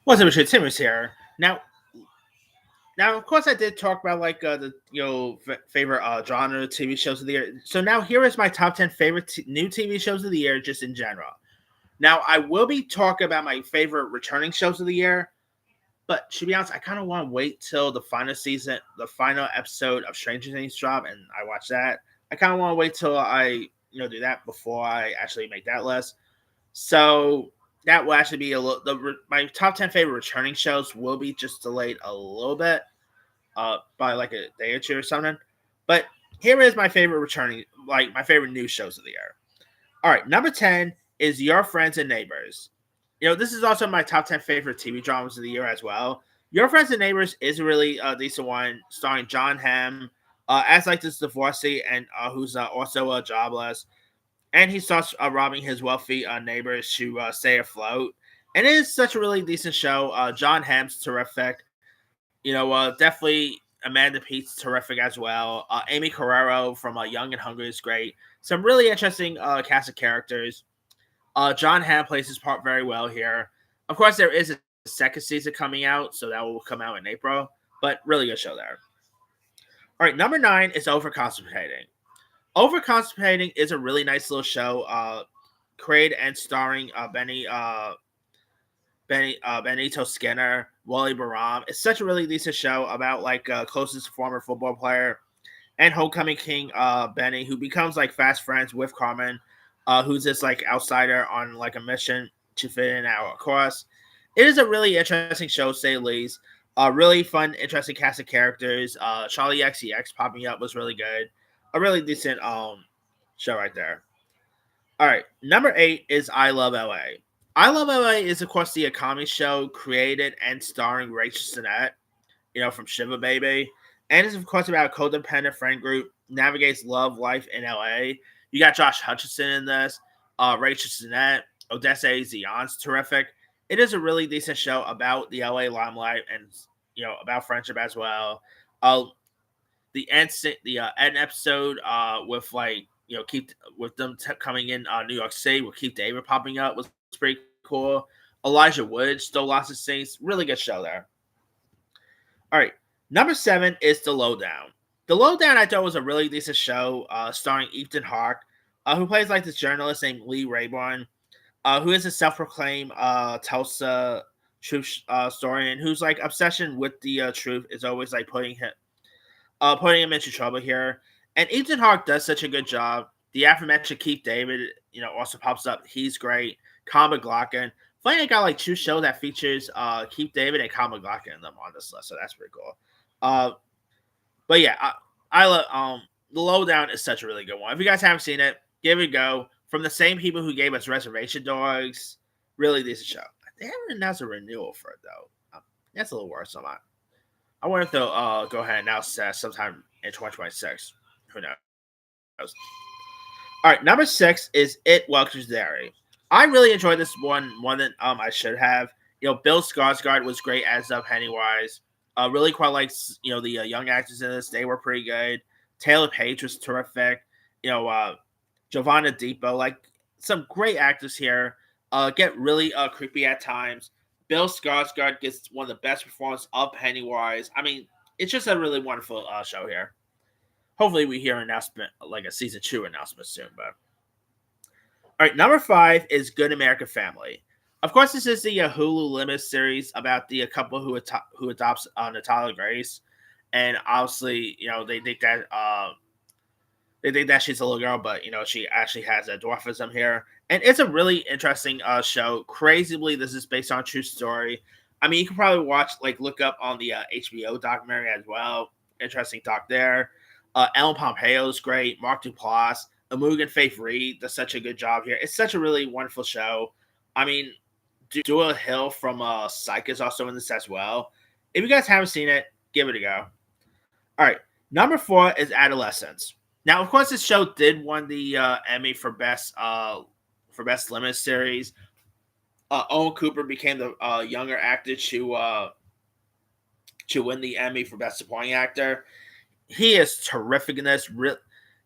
What's up, Richard? Timmons here. Now, of course, I did talk about like the favorite genre TV shows of the year. So now here is my top 10 favorite new TV shows of the year, just in general. Now, I will be talking about my favorite returning shows of the year, but to be honest, I kind of want to wait till the final season, the final episode of Stranger Things drop, and I watch that. I kind of want to wait till I do that before I actually make that list. So that will actually be a little. My top 10 favorite returning shows will be just delayed a little bit, by like a day or two or something. But here is my favorite returning, like my favorite new shows of the year. All right, number 10 is Your Friends and Neighbors. This is also my top 10 favorite TV dramas of the year as well. Your Friends and Neighbors is a really decent one, starring John Hamm as like this divorcee and who's also jobless, and he starts robbing his wealthy neighbors to stay afloat. And it is such a really decent show. John Hamm's terrific. Definitely Amanda Pete's terrific as well. Amy Carrero from Young and Hungry is great. Some really interesting cast of characters. John Hamm plays his part very well here. Of course, there is a second season coming out, so that will come out in April. But really good show there. All right, number 9 is Overconstipating. Overconstipating is a really nice little show, created and starring Benito Skinner, Wally Baram. It's such a really decent show about like closest former football player and homecoming king Benny, who becomes like fast friends with Carmen, who's this like outsider on like a mission to fit in our course. It is a really interesting show, to say the least. Really fun, interesting cast of characters. Charlie XCX popping up was really good. A really decent show right there. All right, number 8 is I Love LA. I Love LA is of course the comedy show created and starring Rachel Sennett, from Shiva Baby, and it's of course about a codependent friend group navigates love life in LA. You got Josh Hutcherson in this, Rachel Sennett, Odessa Zion's terrific. It is a really decent show about the LA limelight and about friendship as well. Uh, the end episode with like keep with them coming in New York City with Keith David popping up was pretty cool. Elijah Wood stole lots of scenes. Really good show there. All right, number 7 is The Lowdown. The Lowdown I thought was a really decent show, starring Ethan Hawke, who plays like this journalist named Lee Rayburn, who is a self-proclaimed Tulsa truth historian whose like obsession with the truth is always like putting him into trouble here. And Ethan Hawke does such a good job. The aforementioned Keith David, also pops up. He's great. Kyle McLaughlin. Funny, I got like 2 shows that features Keith David and Kyle McLaughlin in them on this list, so that's pretty cool. Uh, but yeah, I love The Lowdown is such a really good one. If you guys haven't seen it, give it a go. From the same people who gave us Reservation Dogs, really decent show. They haven't announced a renewal for it though. That's a little worse. I wonder if they'll go ahead and announce that sometime in 2026. Who knows? All right, number 6 is It Welcomes Derry. I really enjoyed this one more than I should have. Bill Skarsgård was great as Pennywise. Really quite like the young actors in this. They were pretty good. Taylor Page was terrific. You know, Giovanna Depot, like some great actors here. Get really creepy at times. Bill Skarsgård gets one of the best performances of Pennywise. I mean, it's just a really wonderful show here. Hopefully, we hear an announcement like a season 2 announcement soon. But all right, number 5 is Good American Family. Of course, this is the Hulu Limit series about the couple who adopts Natalia Grace, and obviously, they think that she's a little girl, but she actually has a dwarfism here, and it's a really interesting show. Crazily, this is based on a true story. I mean, you can probably look up on the HBO documentary as well. Interesting talk there. Ellen Pompeo is great. Mark Duplass, Amugan Faith Reed does such a good job here. It's such a really wonderful show. I mean, Dua Hill from Psych is also in this as well. If you guys haven't seen it, give it a go. All right, number 4 is Adolescence. Now, of course, this show did won the Emmy for best limited series. Owen Cooper became the younger actor to win the Emmy for best supporting actor. He is terrific in this.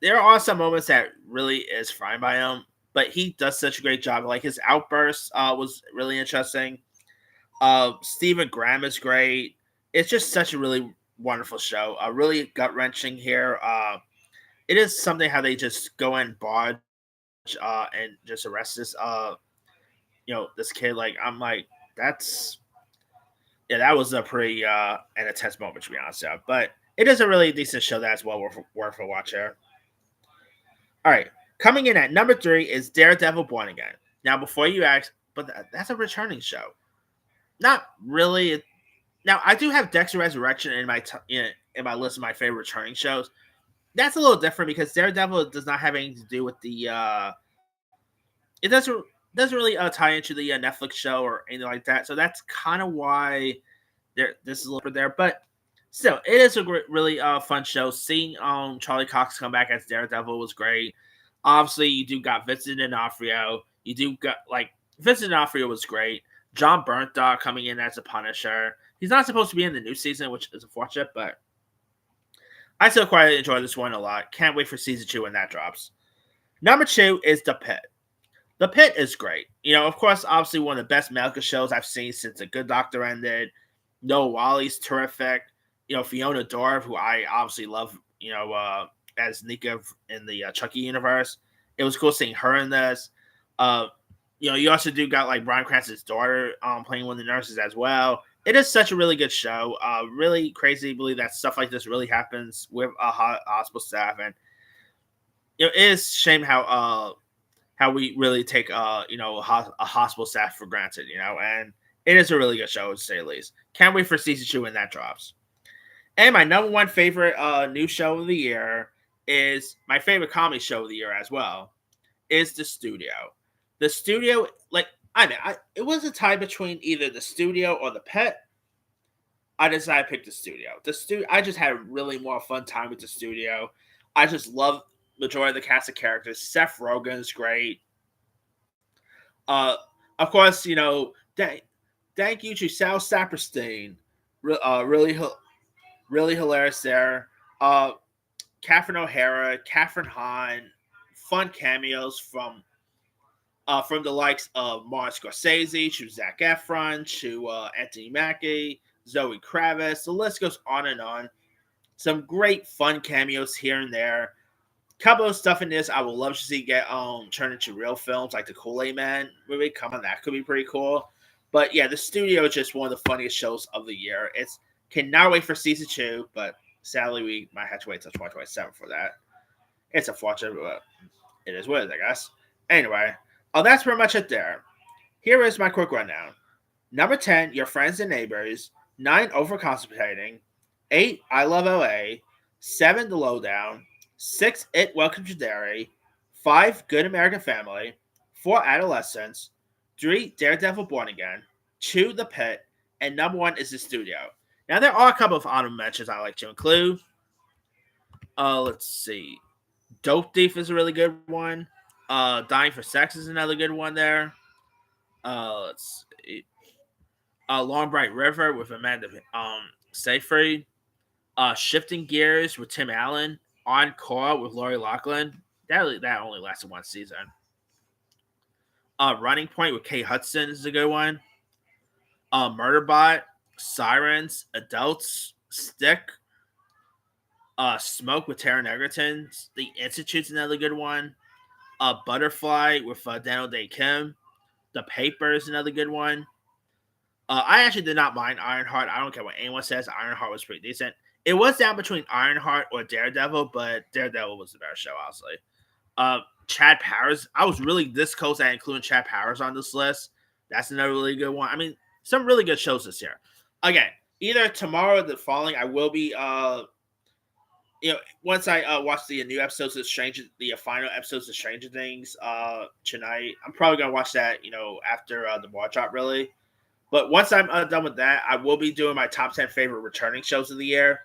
There are some moments that really is fine by him, but he does such a great job. Like his outburst was really interesting. Stephen Graham is great. It's just such a really wonderful show. Really gut wrenching here. It is something how they just go and barge and just arrest this this kid. Like I'm like that's yeah, that was a pretty an intense moment to be honest. Yeah, but it is a really decent show that's well worth a watch here. All right, coming in at number 3 is Daredevil Born Again. Now, before you ask, but that's a returning show. Not really. Now, I do have Dexter Resurrection in my list of my favorite returning shows. That's a little different because Daredevil does not have anything to do with the. It doesn't really tie into the Netflix show or anything like that. So that's kind of why this is a little bit there. But still, it is a really fun show. Seeing Charlie Cox come back as Daredevil was great. Obviously, you do got Vincent D'Onofrio. You do got Vincent D'Onofrio was great. John Bernthal coming in as a Punisher. He's not supposed to be in the new season, which is unfortunate, but I still quite enjoy this one a lot. Can't wait for season 2 when that drops. Number 2 is The Pit. The Pit is great. Of course, obviously one of the best medical shows I've seen since The Good Doctor ended. Noah Wally's terrific. Fiona Dorff, who I obviously love, as Nika in the Chucky universe. It was cool seeing her in this. You also do got like Bryan Cranston's daughter playing one of the nurses as well. It is such a really good show. Really crazy to believe that stuff like this really happens with a hospital staff, and it is a shame how we really take a hospital staff for granted. And it is a really good show to say the least. Can't wait for season 2 when that drops. And my number 1 favorite new show of the year is my favorite comedy show of the year as well. Is The Studio. The Studio, it was a tie between either The Studio or The Pit. I decided to pick The Studio. I just had a really more fun time with The Studio. I just love the majority of the cast of characters. Seth Rogen's great. Of course, thank you to Sal Saperstein. Really hilarious there. Catherine O'Hara, Catherine Hahn, fun cameos from the likes of Martin Scorsese to Zac Efron to Anthony Mackie, Zoe Kravitz. The list goes on and on. Some great fun cameos here and there. Couple of stuff in this I would love to see get turned into real films, like the Kool-Aid Man movie. Come on, that could be pretty cool. But yeah, The Studio is just one of the funniest shows of the year. Cannot wait for season 2, but sadly we might have to wait till 2027 for that. It's unfortunate, but it is what it is, I guess. Anyway, that's pretty much it there. Here is my quick rundown. Number 10, Your Friends and Neighbors. 9, Overcompensating. 8, I Love LA. 7, The Lowdown. 6, It, Welcome to Derry. 5, Good American Family. 4, Adolescence. 3, Daredevil Born Again. 2, The Pit. And number 1 is The Studio. Now, there are a couple of honorable mentions I like to include. Let's see. Dope Thief is a really good one. Dying for Sex is another good one there. Let's see. Long Bright River with Amanda Seyfried. Shifting Gears with Tim Allen. Encore with Lori Loughlin. That only lasted one season. Running Point with Kate Hudson is a good one. Murderbot. Sirens. Adults. Stick. Smoke with Taron Egerton. The Institute's another good one. Butterfly with Daniel Day-Kim. The Paper is another good one. I actually did not mind Ironheart. I don't care what anyone says. Ironheart was pretty decent. It was down between Ironheart or Daredevil, but Daredevil was the better show, honestly. Chad Powers. I was really this close at including Chad Powers on this list. That's another really good one. I mean, some really good shows this year. Again, either tomorrow or the following, I will be once I watch the new episodes of the final episodes of Stranger Things tonight, I'm probably gonna watch that, after the bar drop, really. But once I'm done with that, I will be doing my top 10 favorite returning shows of the year.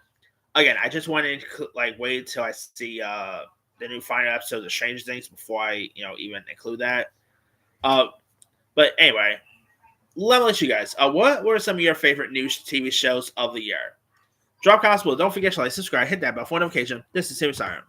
Again, I just want to wait until I see the new final episodes of Stranger Things before I even include that. But anyway, let me let you guys. What were some of your favorite new TV shows of the year? Drop comments below. Don't forget to like, subscribe, hit that bell for notification. This is Tim Siren.